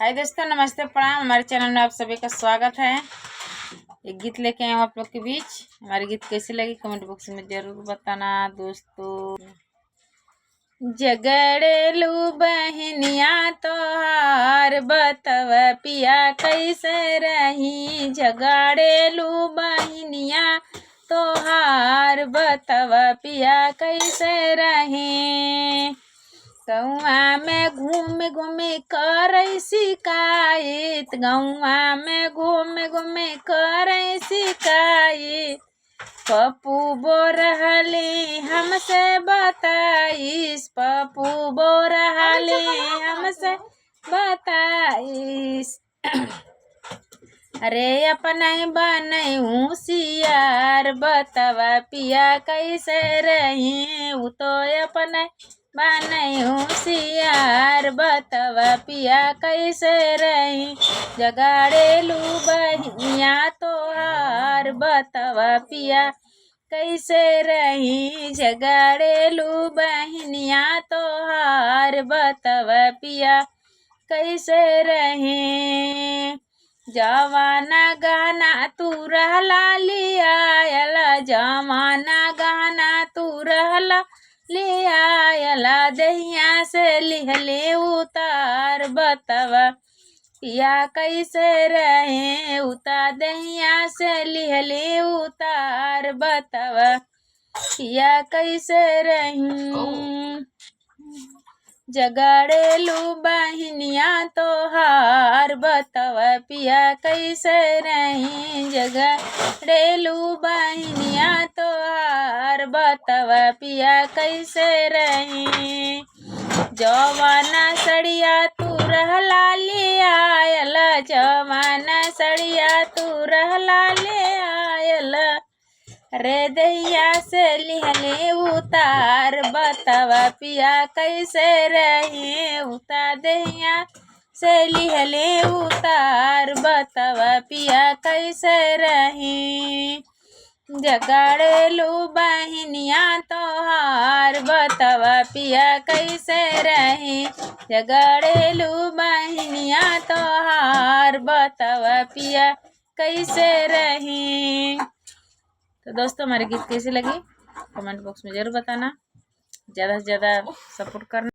हाय दोस्तों, नमस्ते, प्रणाम। हमारे चैनल में आप सभी का स्वागत है। एक गीत लेके आए हूँ आप लोग के बीच। हमारी गीत कैसी लगी कमेंट बॉक्स में जरूर बताना दोस्तों। झगड़ेलू बहनिया तोहार बतव पिया कैसे रही। झगड़ेलू बहनिया तोहार बतव पिया कैसे रही। गौआ में घूम घूम कर शिकायत। गौआ में घूम घूम कर शिकायत। पप्पू बो रहली हमसे बताइस। पप्पू बो रहली हमसे बताइस। अरे अपना बनई होशियार बतवा पिया कैसे रही। वो तो अपना बनई होशियार बतवा पिया कैसे रही। जगाड़ेलू बहनिया तोहार बतवा पिया कैसे रही। जगाड़ेलू बहनिया तोहार बतवा पिया कैसे रही। जवाना गाना तू रहला लियाला। जवाना गाना तू रहला लियाला। दहिया से लिहले उतार बतवा पिया कैसे रहे। उतार दहिया से लिहले उतार बतवा पिया कैसे रही। जगाड़ेलू बहनिया तोहार बतवा पिया कैसे रही। जगाड़ेलू बहनिया तोहार बतवा पिया कैसे रही। जवाना सड़िया तू रहला लियाला। जवाना सड़िया तू रहला लियाला। रे दहिया से लिहले उतार बतवा पिया कैसे रही। उतार दहिया से लिहले उतार बतवा पिया कैसे रही। जगाड़ेलू बहनिया तोहार बतवा पिया कैसे रही। जगाड़ेलू बहनिया तोहार बतवा पिया कैसे रही। तो दोस्तों, हमारी गीत कैसी लगी कमेंट बॉक्स में जरूर बताना। ज़्यादा से ज़्यादा सपोर्ट करना।